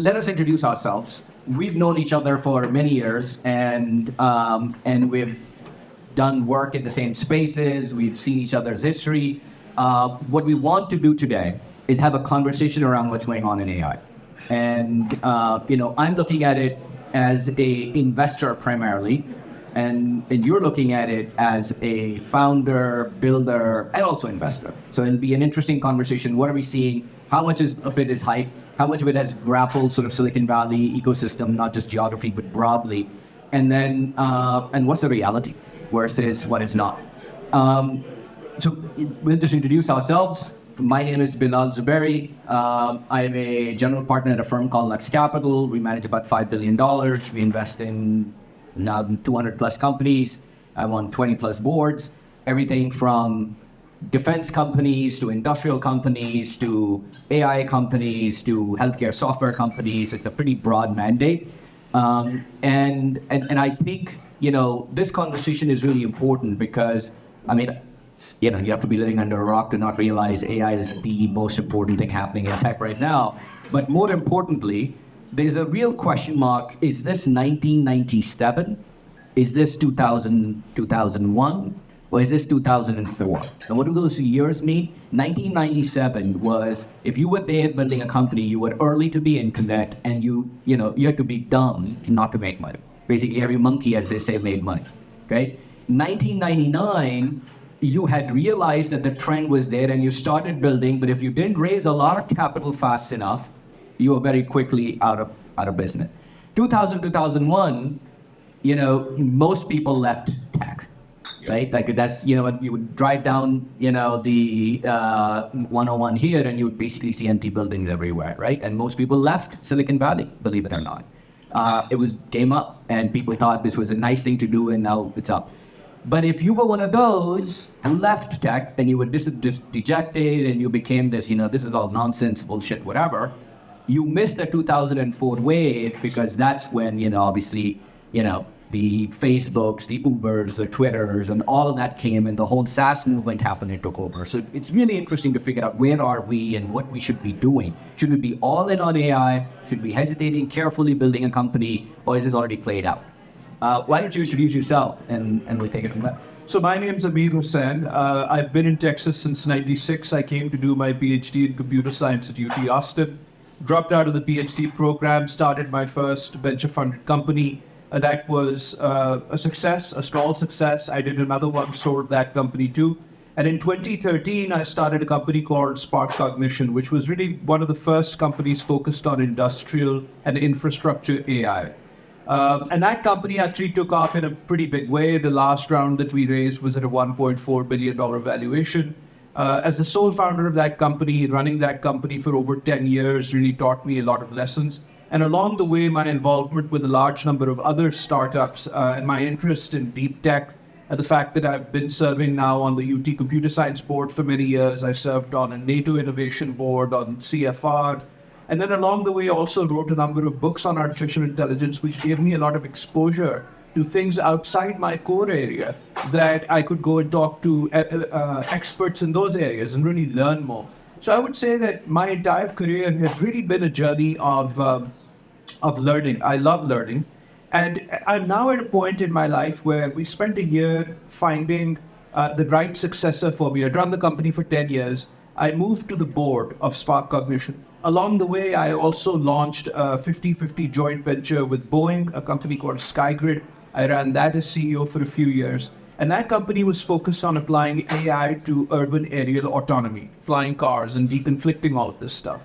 let us introduce ourselves. We've known each other for many years, and we've done work in the same spaces. We've seen each other's history. What we want to do today is have a conversation around what's going on in AI. And I'm looking at it as a investor primarily, and you're looking at it as a founder, builder, and also investor. So it'll be an interesting conversation. What are we seeing? How much of it is hype? How much of it has grappled sort of Silicon Valley ecosystem, not just geography, but broadly? And then, and what's the reality versus what is not? So we'll just introduce ourselves. My name is Bilal Zuberi. I'm a general partner at a firm called Dalus Capital. We manage about $5 billion. We invest in now 200 plus companies. I'm on 20 plus boards, everything from defense companies to industrial companies to AI companies to healthcare software companies. It's a pretty broad mandate. And I think, this conversation is really important because, you have to be living under a rock to not realize AI is the most important thing happening in tech right now. But more importantly, there's a real question mark. Is this 1997? Is this 2001? Or is this 2004? And what do those years mean? 1997 was, if you were there building a company, you were early to be in Connect, and you had to be dumb not to make money. Basically, every monkey, as they say, made money. Okay? 1999, you had realized that the trend was there and you started building, but if you didn't raise a lot of capital fast enough, you were very quickly out of business. 2001, most people left tech, right? Like that's, you would drive down, the 101 here and you would basically see empty buildings everywhere, right? And most people left Silicon Valley, believe it or not. It was game up and people thought this was a nice thing to do and now it's up. But if you were one of those who left tech and you were dejected and you became this, this is all nonsense, bullshit, whatever, you missed the 2004 wave because that's when, obviously, the Facebooks, the Ubers, the Twitters, and all of that came and the whole SaaS movement happened and took over. So it's really interesting to figure out where are we and what we should be doing. Should we be all in on AI? Should we be hesitating, carefully building a company, or is this already played out? Why don't you introduce yourself and we'll take it from there. So my name's Amir Husain. I've been in Texas since '96. I came to do my PhD in computer science at UT Austin. Dropped out of the PhD program, started my first venture-funded company. That was a success, a small success. I did another one, sold that company too. And in 2013, I started a company called SparkCognition, which was really one of the first companies focused on industrial and infrastructure AI. And that company actually took off in a pretty big way. The last round that we raised was at a $1.4 billion valuation. As the sole founder of that company, running that company for over 10 years really taught me a lot of lessons. And along the way, my involvement with a large number of other startups and my interest in deep tech, and the fact that I've been serving now on the UT Computer Science Board for many years. I served on a NATO Innovation Board, on CFR. And then along the way, also wrote a number of books on artificial intelligence, which gave me a lot of exposure to things outside my core area that I could go and talk to experts in those areas and really learn more. So I would say that my entire career has really been a journey of learning. I love learning. And I'm now at a point in my life where we spent a year finding the right successor for me. I'd run the company for 10 years. I moved to the board of SparkCognition. Along the way, I also launched a 50-50 joint venture with Boeing, a company called SkyGrid. I ran that as CEO for a few years. And that company was focused on applying AI to urban aerial autonomy, flying cars and deconflicting all of this stuff.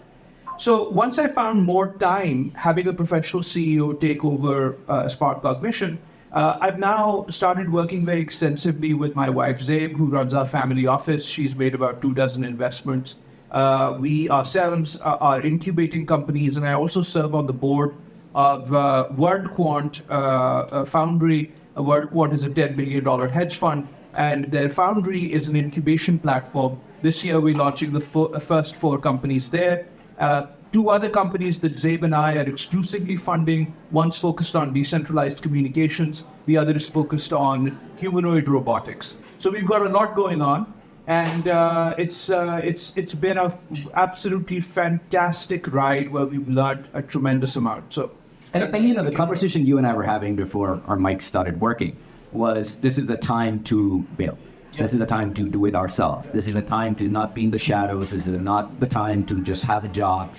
So once I found more time having a professional CEO take over SparkCognition, I've now started working very extensively with my wife, Zabe, who runs our family office. She's made about 24 investments. We ourselves are incubating companies, and I also serve on the board of WorldQuant Foundry. WorldQuant is a $10 billion hedge fund, and their Foundry is an incubation platform. This year, we're launching the first 4 companies there. 2 other companies that Zabe and I are exclusively funding. One's focused on decentralized communications. The other is focused on humanoid robotics. So we've got a lot going on. And it's been a absolutely fantastic ride where we've learned a tremendous amount. So, And the conversation you and I were having before our mics started working was this is the time to build. This is the time to do it ourselves. This is the time to not be in the shadows. This is not the time to just have a job.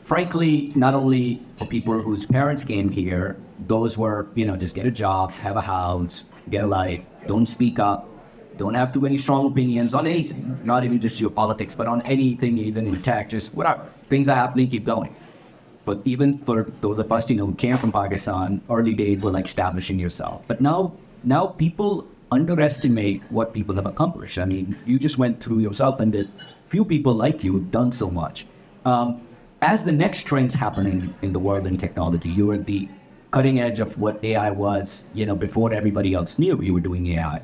Frankly, not only for people whose parents came here, those were, just get a job, have a house, get a life, don't speak up, don't have too many strong opinions on anything, not even just geopolitics, but on anything, even in tech, just whatever. Things are happening, keep going. But even for those of us, who came from Pakistan, early days were like establishing yourself. But now people underestimate what people have accomplished. I mean, you just went through yourself and few people like you have done so much. As the next trends happening in the world in technology, you were at the cutting edge of what AI was, before everybody else knew you were doing AI.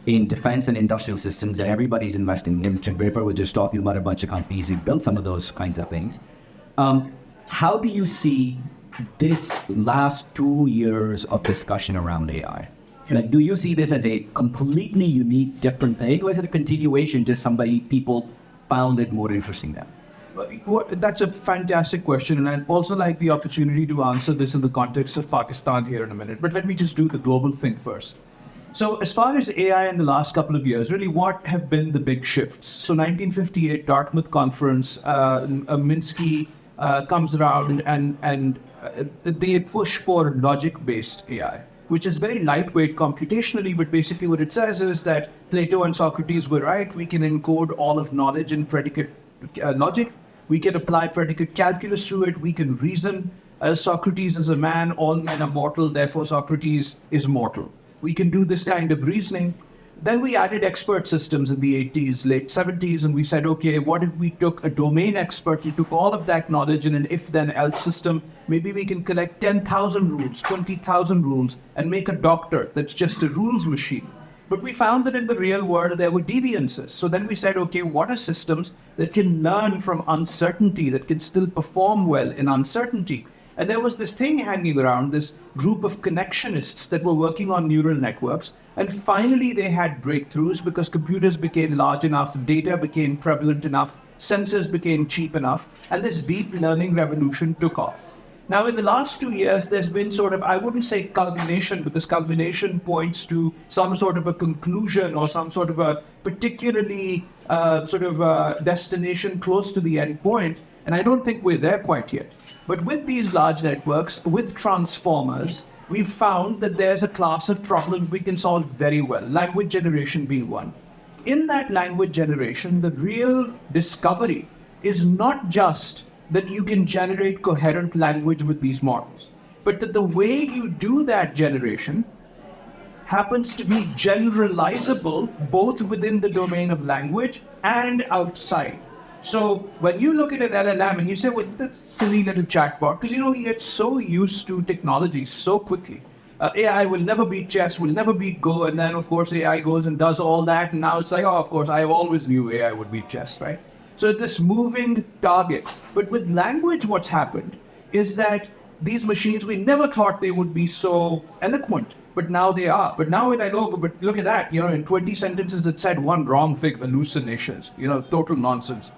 In defense and industrial systems, and everybody's investing. Rafer was just talking about a bunch of companies who built some of those kinds of things. How do you see this last 2 years of discussion around AI? Like, do you see this as a completely unique, different thing, or is it a continuation, just people found it more interesting now? That's a fantastic question, and I'd also like the opportunity to answer this in the context of Pakistan here in a minute. But let me just do the global thing first. So as far as AI in the last couple of years, really what have been the big shifts? So 1958 Dartmouth Conference, Minsky comes around and they push for logic-based AI, which is very lightweight computationally, but basically what it says is that Plato and Socrates were right. We can encode all of knowledge in predicate logic. We can apply predicate calculus to it. We can reason. Socrates is a man, all men are mortal, therefore Socrates is mortal. We can do this kind of reasoning. Then we added expert systems in the 80s, late 70s, and we said, okay, what if we took a domain expert, we took all of that knowledge in an if-then-else system, maybe we can collect 10,000 rules, 20,000 rules, and make a doctor that's just a rules machine. But we found that in the real world, there were deviances. So then we said, okay, what are systems that can learn from uncertainty, that can still perform well in uncertainty? And there was this thing hanging around, this group of connectionists that were working on neural networks. And finally, they had breakthroughs because computers became large enough, data became prevalent enough, sensors became cheap enough, and this deep learning revolution took off. Now, in the last 2 years, there's been sort of, I wouldn't say culmination, because culmination points to some sort of a conclusion or some sort of a particularly destination close to the end point. And I don't think we're there quite yet. But with these large networks, with transformers, we've found that there's a class of problems we can solve very well, language generation being one. In that language generation, the real discovery is not just that you can generate coherent language with these models, but that the way you do that generation happens to be generalizable both within the domain of language and outside. So when you look at an LLM and you say, well, that's silly little chatbot, because we get so used to technology so quickly. AI will never beat chess, will never beat Go, and then of course AI goes and does all that, and now it's like, oh, of course, I always knew AI would beat chess, right? So this moving target. But with language, what's happened is that these machines, we never thought they would be so eloquent, but now they are. But now when I go, but look at that, in 20 sentences it said one wrong thing, hallucinations, total nonsense.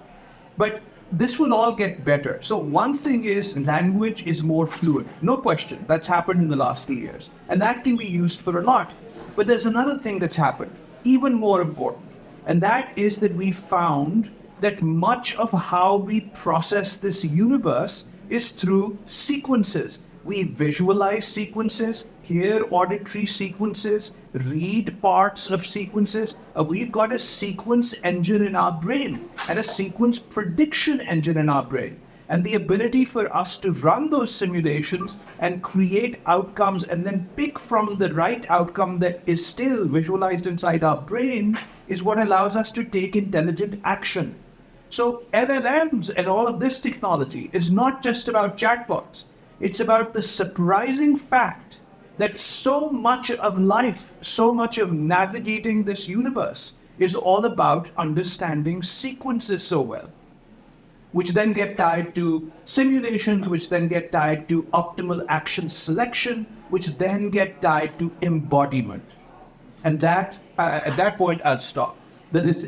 But this will all get better. So one thing is language is more fluid, no question. That's happened in the last 2 years. And that can be used for a lot. But there's another thing that's happened, even more important. And that is that we found that much of how we process this universe is through sequences. We visualize sequences, hear auditory sequences, read parts of sequences. We've got a sequence engine in our brain and a sequence prediction engine in our brain. And the ability for us to run those simulations and create outcomes and then pick from the right outcome that is still visualized inside our brain is what allows us to take intelligent action. So LLMs and all of this technology is not just about chatbots. It's about the surprising fact that so much of life, so much of navigating this universe is all about understanding sequences so well, which then get tied to simulations, which then get tied to optimal action selection, which then get tied to embodiment. And that, at that point, I'll stop. That is,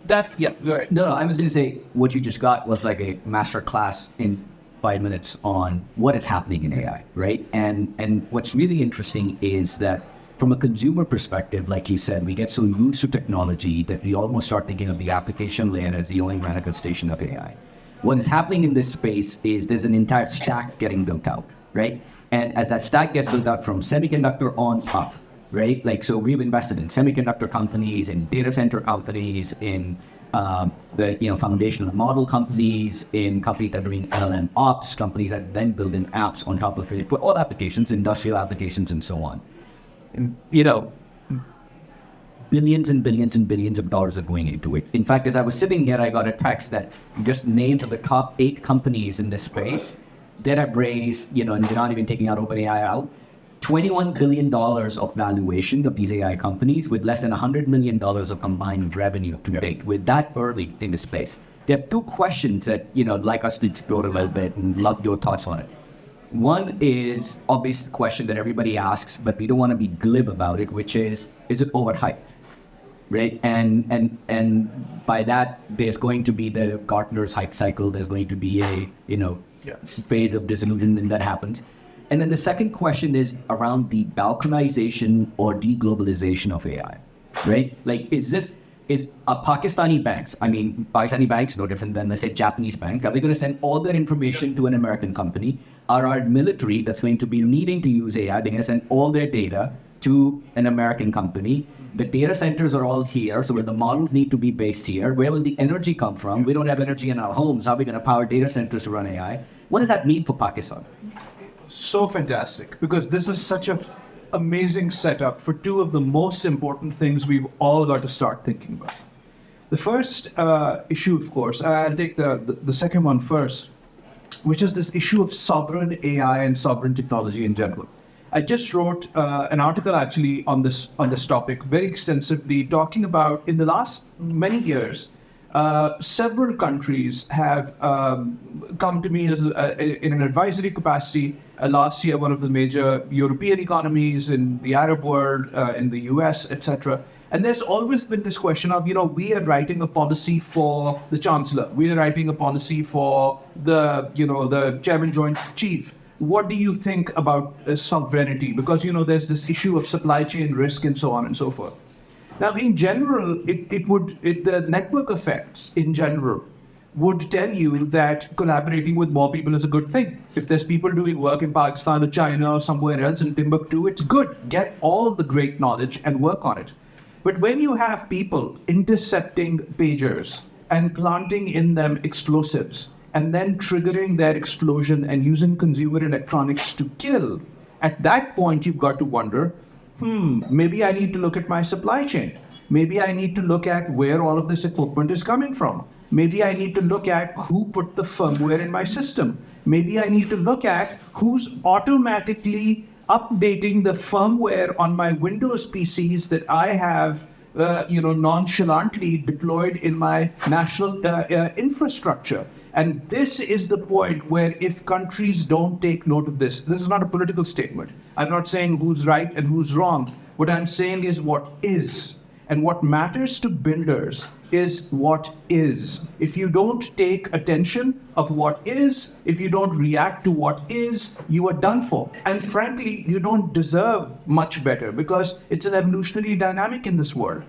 Right. No, I was going to say what you just got was like a master class in 5 minutes on what is happening in AI, right? And what's really interesting is that from a consumer perspective, like you said, we get so used to technology that we almost start thinking of the application layer as the only manifestation of AI. What is happening in this space is there's an entire stack getting built out, right? And as that stack gets built out from semiconductor on up, right? Like, so we've invested in semiconductor companies, in data center companies, in the foundational model companies, in companies that are doing LLM ops, companies that then build in apps on top of it for all applications, industrial applications, and so on. And, billions and billions and billions of dollars are going into it. In fact, as I was sitting here, I got a text that just named the top 8 companies in this space that have raised, and they're not even taking out OpenAI out, $21 billion of valuation of these AI companies with less than $100 million of combined revenue to date. With that early in the space, there are 2 questions that, like us to explore a little bit and love your thoughts on it. One is obvious question that everybody asks, but we don't want to be glib about it, which is it overhyped? Right? And by that, there's going to be the Gartner's hype cycle. There's going to be a, phase of disillusionment that happens. And then the second question is around the balkanization or deglobalization of AI, right? Like, is Pakistani banks, Pakistani banks, no different than, let's say, Japanese banks, are they going to send all their information to an American company? Are our military that's going to be needing to use AI, they're going to send all their data to an American company? The data centers are all here, so where the models need to be based here. Where will the energy come from? We don't have energy in our homes. How are we going to power data centers to run AI? What does that mean for Pakistan? So fantastic, because this is such an amazing setup for 2 of the most important things we've all got to start thinking about. The first issue, of course, I'll take the second one first, which is this issue of sovereign AI and sovereign technology in general. I just wrote an article actually on this topic very extensively, talking about in the last many years, several countries have come to me as in an advisory capacity. Last year, one of the major European economies, in the Arab world, in the US, etc. And there's always been this question of, we are writing a policy for the chancellor. We are writing a policy for the chairman joint chief. What do you think about sovereignty? Because, there's this issue of supply chain risk and so on and so forth. Now, in general, the network effects in general would tell you that collaborating with more people is a good thing. If there's people doing work in Pakistan or China or somewhere else in Timbuktu, it's good. Get all the great knowledge and work on it. But when you have people intercepting pagers and planting in them explosives and then triggering their explosion and using consumer electronics to kill, at that point you've got to wonder, maybe I need to look at my supply chain. Maybe I need to look at where all of this equipment is coming from. Maybe I need to look at who put the firmware in my system. Maybe I need to look at who's automatically updating the firmware on my Windows PCs that I have nonchalantly deployed in my national infrastructure. And this is the point where if countries don't take note of this is not a political statement. I'm not saying who's right and who's wrong. What I'm saying is what is. And what matters to builders is what is. If you don't take attention of what is, if you don't react to what is, you are done for. And frankly, you don't deserve much better because it's an evolutionary dynamic in this world.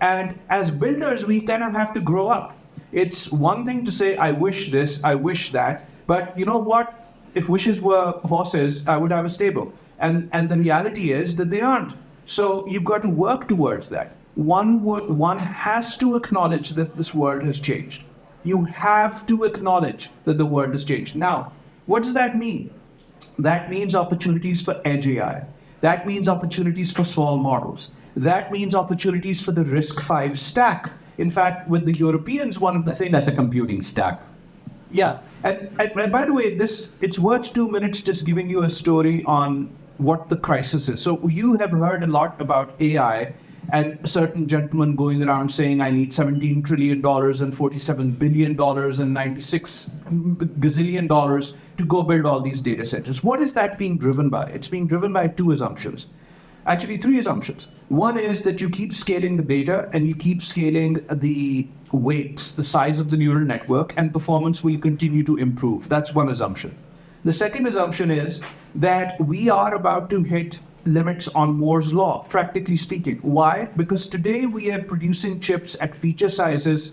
And as builders, we kind of have to grow up. It's one thing to say, I wish this, I wish that, but you know what? If wishes were horses, I would have a stable. And the reality is that they aren't. So you've got to work towards that. One has to acknowledge that this world has changed. You have to acknowledge that the world has changed. Now, what does that mean? That means opportunities for edge AI. That means opportunities for small models. That means opportunities for the RISC-V stack. In fact, with the Europeans, one of the things That's a computing stack. Yeah, and by the way, it's worth 2 minutes just giving you a story on what the crisis is. So you have heard a lot about AI and a certain gentleman going around saying, I need $17 trillion and $47 billion and $96 gazillion to go build all these data centers. What is that being driven by? It's being driven by 2 assumptions. Actually, three assumptions. One is that you keep scaling the data and you keep scaling the weights, the size of the neural network, and performance will continue to improve. That's one assumption. The second assumption is that we are about to hit limits on Moore's law, practically speaking. Why? Because today we are producing chips at feature sizes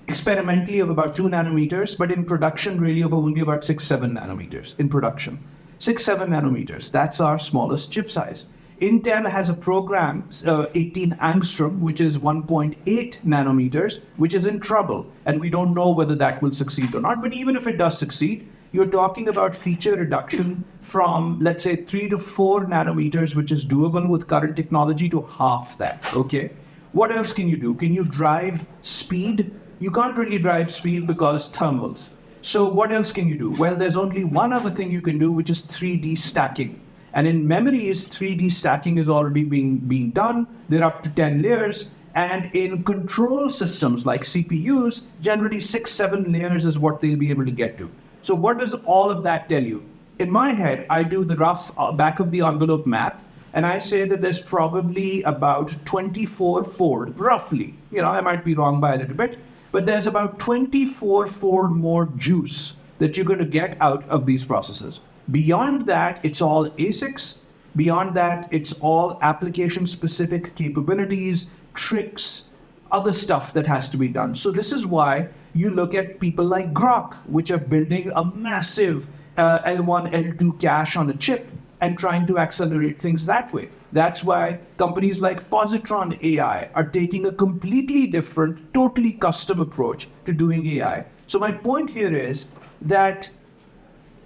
experimentally of about 2 nanometers, but in production really of only about 6-7 nanometers in production. 6-7 nanometers, that's our smallest chip size. Intel has a program, 18 angstrom, which is 1.8 nanometers, which is in trouble. And we don't know whether that will succeed or not. But even if it does succeed, you're talking about feature reduction from, let's say, 3 to 4 nanometers, which is doable with current technology, to half that, okay? What else can you do? Can you drive speed? You can't really drive speed because thermals. So what else can you do? Well, there's only one other thing you can do, which is 3D stacking. And in memories, 3D stacking is already being done. They're up to 10 layers. And in control systems like CPUs, generally 6-7 layers is what they'll be able to get to. So what does all of that tell you? In my head, I do the rough back of the envelope map, and I say that there's probably about 24-fold, roughly. I might be wrong by a little bit, but there's about 24-fold more juice that you're going to get out of these processes. Beyond that, it's all ASICs. Beyond that, it's all application-specific capabilities, tricks, other stuff that has to be done. So this is why you look at people like Grok, which are building a massive L1, L2 cache on a chip and trying to accelerate things that way. That's why companies like Positron AI are taking a completely different, totally custom approach to doing AI. So my point here is that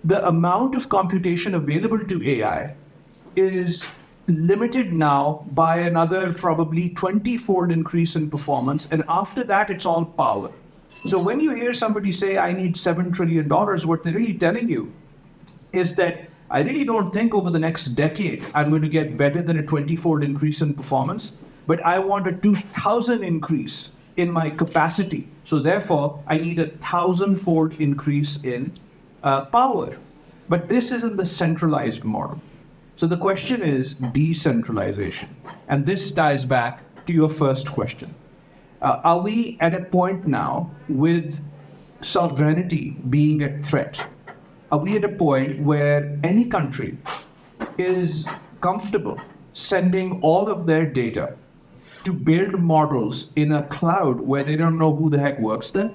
the amount of computation available to AI is limited now by another probably 20-fold increase in performance, and after that it's all power. So when you hear somebody say, I need $7 trillion, what they're really telling you is that I really don't think over the next decade I'm going to get better than a 20-fold increase in performance, but I want a 2,000 increase in my capacity. So therefore, I need a 1,000-fold increase in power. But this isn't the centralized model. So the question is decentralization. And this ties back to your first question. Are we at a point now with sovereignty being a threat? Are we at a point where any country is comfortable sending all of their data to build models in a cloud where they don't know who the heck works there,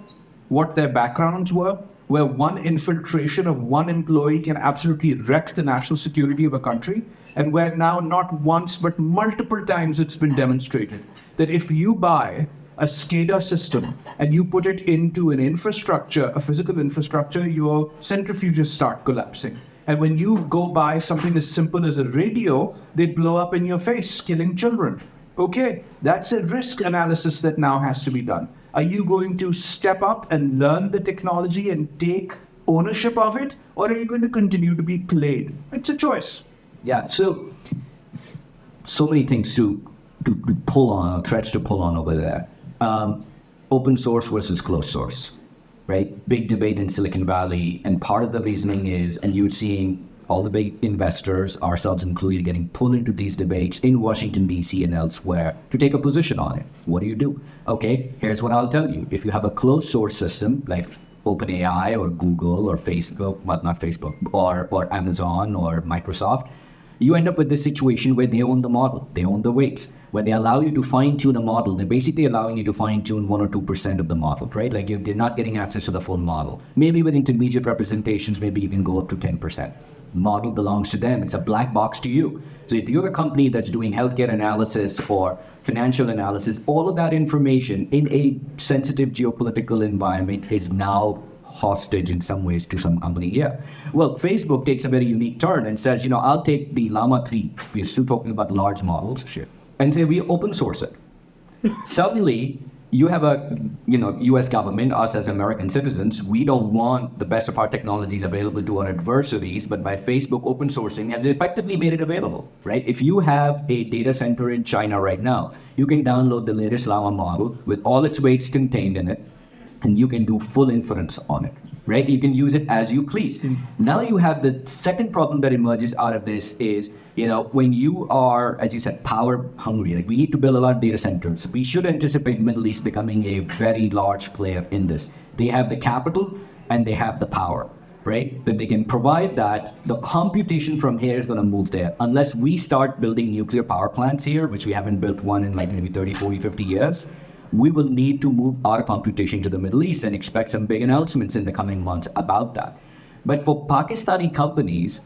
what their backgrounds were, where one infiltration of one employee can absolutely wreck the national security of a country, and where now not once but multiple times it's been demonstrated that if you buy a SCADA system and you put it into an infrastructure, a physical infrastructure, your centrifuges start collapsing. And when you go buy something as simple as a radio, they blow up in your face, killing children. Okay, that's a risk analysis that now has to be done. Are you going to step up and learn the technology and take ownership of it, or are you going to continue to be played? It's a choice. Yeah, so many things to pull on, threads to pull on over there. Open source versus closed source, right? Big debate in Silicon Valley, and part of the reasoning is, and you're seeing all the big investors, ourselves included, getting pulled into these debates in Washington, D.C. and elsewhere to take a position on it. What do? Okay, here's what I'll tell you. If you have a closed source system like OpenAI or Google or Facebook, well, not Facebook, or Amazon or Microsoft, you end up with this situation where they own the model, they own the weights. When they allow you to fine-tune a model, they're basically allowing you to fine-tune 1 or 2% of the model, right? Like they're not getting access to the full model. Maybe with intermediate representations, maybe you can go up to 10%. Model belongs to them. It's a black box to you. So if you're a company that's doing healthcare analysis or financial analysis, all of that information in a sensitive geopolitical environment is now hostage in some ways to some company. Yeah. Well, Facebook takes a very unique turn and says, I'll take the Llama 3, we're still talking about large models, and say we open source it. Suddenly, you have a U.S. government, us as American citizens, we don't want the best of our technologies available to our adversaries, but by Facebook open sourcing has effectively made it available, right? If you have a data center in China right now, you can download the latest Llama model with all its weights contained in it, and you can do full inference on it. right? You can use it as you please. Now you have the second problem that emerges out of this is, when you are, as you said, power hungry, like we need to build a lot of data centers. We should anticipate Middle East becoming a very large player in this. They have the capital and they have the power, right? That they can provide that. The computation from here is going to move there. Unless we start building nuclear power plants here, which we haven't built one in like maybe 30, 40, 50 years, we will need to move our computation to the Middle East and expect some big announcements in the coming months about that. But for Pakistani companies,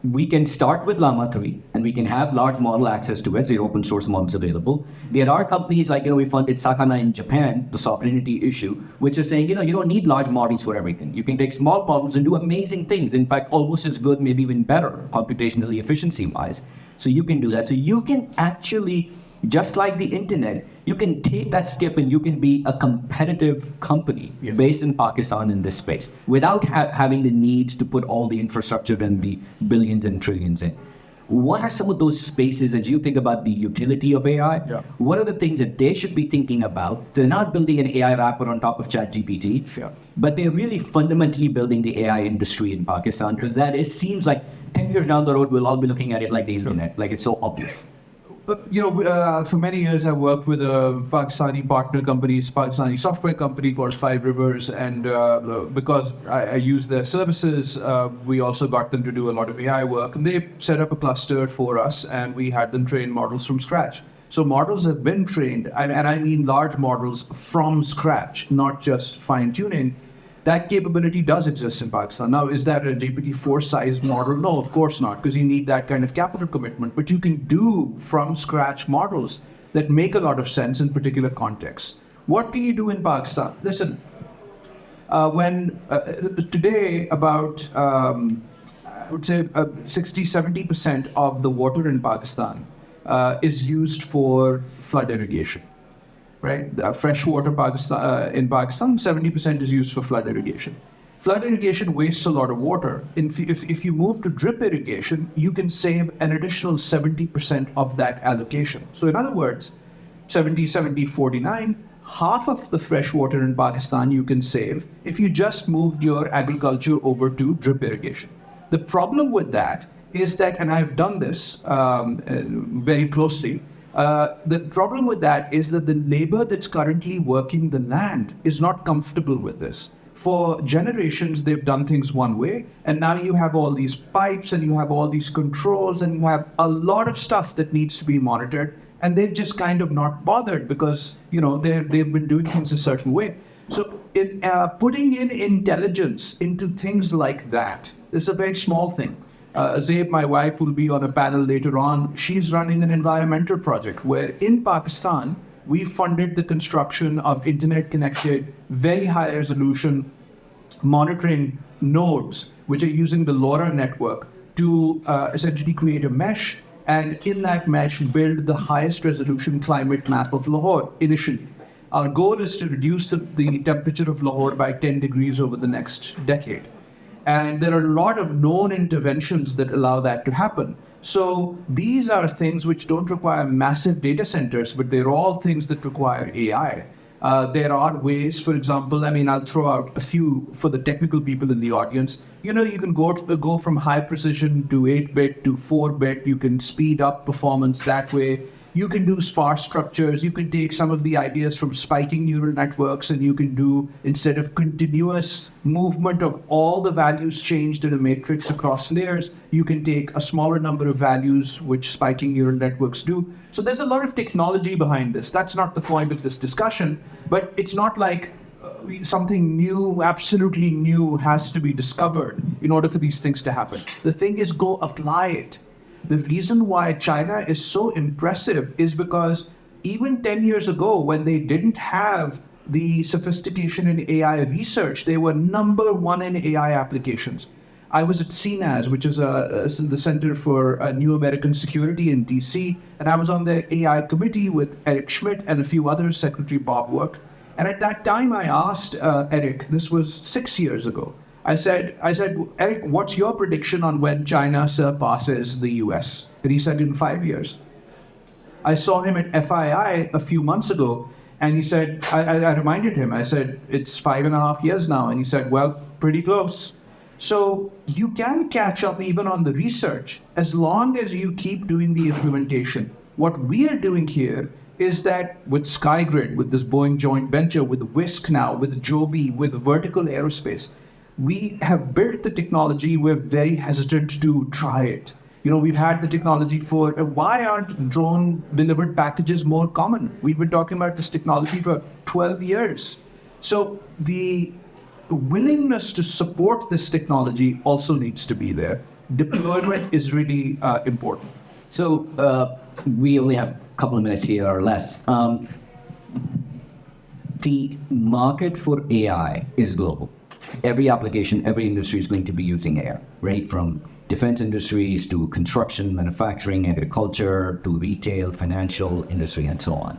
we can start with Llama 3 and we can have large model access to it. There are open source models available. There are companies like, we funded Sakana in Japan, the sovereignty issue, which is saying, you don't need large models for everything. You can take small models and do amazing things. In fact, almost as good, maybe even better, computationally efficiency wise. So you can do that. So you can actually, just like the internet, you can take that step and you can be a competitive company based in Pakistan in this space without having the needs to put all the infrastructure and the billions and trillions in. What are some of those spaces as you think about the utility of AI? What are the things that they should be thinking about? They're not building an AI wrapper on top of ChatGPT, but they're really fundamentally building the AI industry in Pakistan, because seems like 10 years down the road, we'll all be looking at it like the internet, like it's so obvious. For many years, I worked with a Pakistani partner company, Pakistani software company called Five Rivers, and because I use their services, we also got them to do a lot of AI work, and they set up a cluster for us, and we had them train models from scratch. So models have been trained, and I mean large models from scratch, not just fine-tuning. That capability does exist in Pakistan. Now, is that a GPT-4 size model? No, of course not, because you need that kind of capital commitment. But you can do from scratch models that make a lot of sense in particular contexts. What can you do in Pakistan? Listen, today about, I would say 60-70% of the water in Pakistan is used for flood irrigation. Right, fresh water in Pakistan, 70% is used for flood irrigation. Flood irrigation wastes a lot of water. If you move to drip irrigation, you can save an additional 70% of that allocation. So in other words, 70, 49, half of the fresh water in Pakistan you can save if you just moved your agriculture over to drip irrigation. The problem with that is that, and I've done this very closely, the problem with that is that the labor that's currently working the land is not comfortable with this. For generations, they've done things one way, and now you have all these pipes and you have all these controls and you have a lot of stuff that needs to be monitored, and they've just kind of not bothered because, they've been doing things a certain way. So putting in intelligence into things like that is a very small thing. Zaib, my wife, will be on a panel later on. She's running an environmental project where in Pakistan, we funded the construction of internet-connected, very high-resolution monitoring nodes, which are using the LoRa network to essentially create a mesh, and in that mesh, build the highest resolution climate map of Lahore initially. Our goal is to reduce the temperature of Lahore by 10 degrees over the next decade. And there are a lot of known interventions that allow that to happen. So these are things which don't require massive data centers, but they're all things that require AI. There are ways, for example, I'll throw out a few for the technical people in the audience. You can go from high precision to 8-bit to 4-bit. You can speed up performance that way. You can do sparse structures. You can take some of the ideas from spiking neural networks, and you can do, instead of continuous movement of all the values changed in a matrix across layers, you can take a smaller number of values, which spiking neural networks do. So there's a lot of technology behind this. That's not the point of this discussion, but it's not like something new, absolutely new, has to be discovered in order for these things to happen. The thing is, go apply it. The reason why China is so impressive is because even 10 years ago, when they didn't have the sophistication in AI research, they were number one in AI applications. I was at CNAS, which is the Center for New American Security in DC, and I was on the AI committee with Eric Schmidt and a few others. Secretary Bob worked. And at that time, I asked Eric, this was 6 years ago, I said, Eric, what's your prediction on when China surpasses the US? And he said, in 5 years. I saw him at FII a few months ago, And he said, I reminded him, I said, it's 5.5 years now. And he said, well, pretty close. So you can catch up even on the research as long as you keep doing the implementation. What we are doing here is that with SkyGrid, with this Boeing joint venture, with Whisk now, with Joby, with Vertical Aerospace, we have built the technology. We're very hesitant to try it. We've had the technology for, why aren't drone delivered packages more common? We've been talking about this technology for 12 years. So the willingness to support this technology also needs to be there. Deployment is really important. So we only have a couple of minutes here or less. The market for AI is global. Every application, every industry is going to be using AI, right? From defense industries to construction, manufacturing, agriculture, to retail, financial industry, and so on.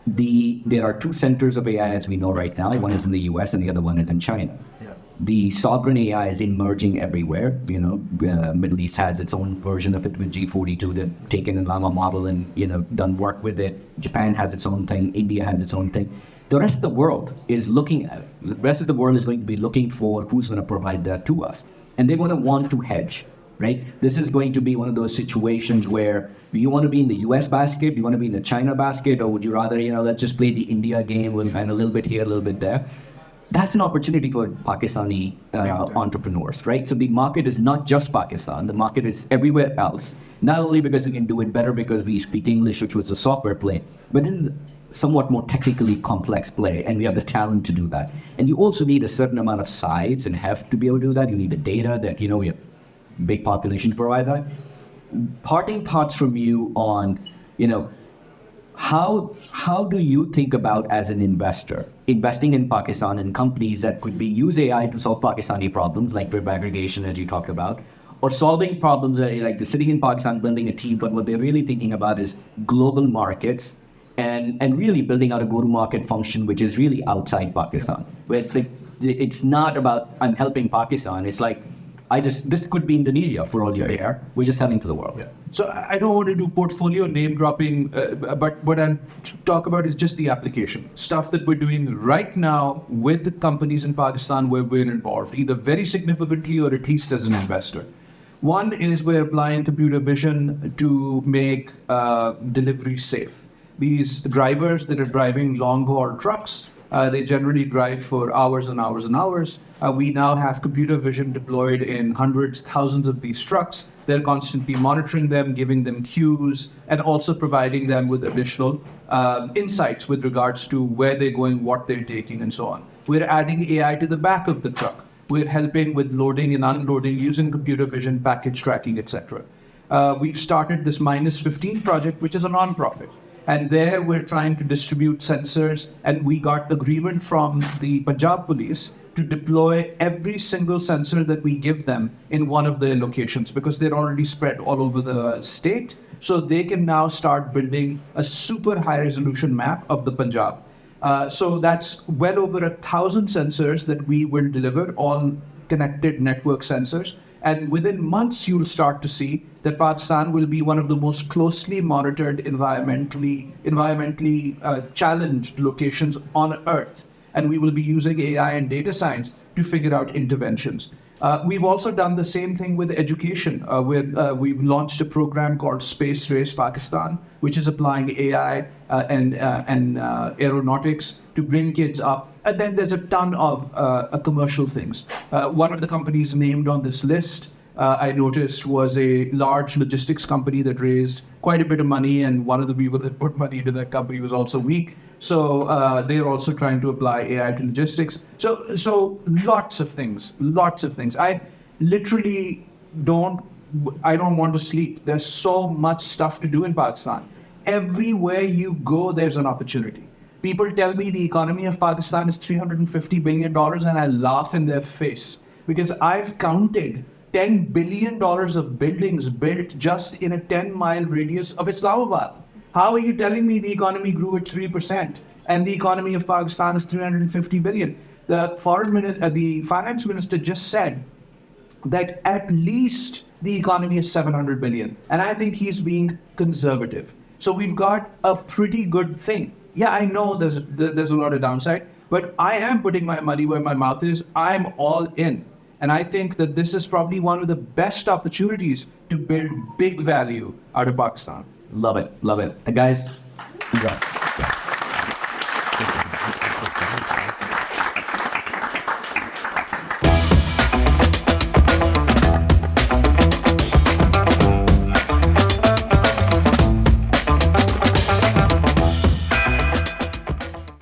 There are two centers of AI as we know right now. One is in the US and the other one is in China. Yeah. The sovereign AI is emerging everywhere. Middle East has its own version of it with G42. They've taken a Llama model and done work with it. Japan has its own thing. India has its own thing. The rest of the world is looking at it. The rest of the world is going to be looking for who's going to provide that to us. And they're going to want to hedge, right? This is going to be one of those situations where you want to be in the US basket, you want to be in the China basket, or would you rather, let's just play the India game with kind of a little bit here, a little bit there. That's an opportunity for Pakistani entrepreneurs, right? So the market is not just Pakistan, the market is everywhere else. Not only because we can do it better because we speak English, which was a software play, but this is somewhat more technically complex play, and we have the talent to do that. And you also need a certain amount of size and have to be able to do that. You need the data that, we have big population to provide that. Parting thoughts from you on, how do you think about, as an investor, investing in Pakistan and companies that could use AI to solve Pakistani problems like web aggregation, as you talked about, or solving problems like sitting in Pakistan, building a team, but what they're really thinking about is global markets and really building out a go-to-market function, which is really outside Pakistan. Where it's not about, I'm helping Pakistan. It's like, this could be Indonesia for all you're here. We're just selling to the world. Yeah. So I don't want to do portfolio name dropping, but what I talk about is just the application. Stuff that we're doing right now with the companies in Pakistan where we're involved, either very significantly or at least as an investor. One is we're applying computer vision to make delivery safe. These drivers that are driving long-haul trucks, they generally drive for hours and hours and hours. We now have computer vision deployed in hundreds, thousands of these trucks. They're constantly monitoring them, giving them cues, and also providing them with additional insights with regards to where they're going, what they're taking, and so on. We're adding AI to the back of the truck. We're helping with loading and unloading using computer vision, package tracking, etc. We've started this -15 project, which is a nonprofit. And there we're trying to distribute sensors, and we got agreement from the Punjab police to deploy every single sensor that we give them in one of their locations, because they're already spread all over the state. So they can now start building a super high resolution map of the Punjab. So that's well over 1,000 sensors that we will deliver, all connected network sensors. And within months, you'll start to see that Pakistan will be one of the most closely monitored environmentally challenged locations on Earth. And we will be using AI and data science to figure out interventions. We've also done the same thing with education. We've launched a program called Space Race Pakistan, which is applying AI and aeronautics to bring kids up. And then there's a ton of commercial things. One of the companies named on this list, I noticed, was a large logistics company that raised quite a bit of money, and one of the people that put money into that company was also weak. So they're also trying to apply AI to logistics. So lots of things. I literally don't want to sleep. There's so much stuff to do in Pakistan. Everywhere you go, there's an opportunity. People tell me the economy of Pakistan is $350 billion, and I laugh in their face because I've counted $10 billion of buildings built just in a 10-mile radius of Islamabad. How are you telling me the economy grew at 3% and the economy of Pakistan is $350 billion? The finance minister just said that at least the economy is $700 billion, and I think he's being conservative. So we've got a pretty good thing. yeah, I know there's a lot of downside, but I am putting my money where my mouth is. I'm all in. And I think that this is probably one of the best opportunities to build big value out of Pakistan. Love it. And guys, congrats.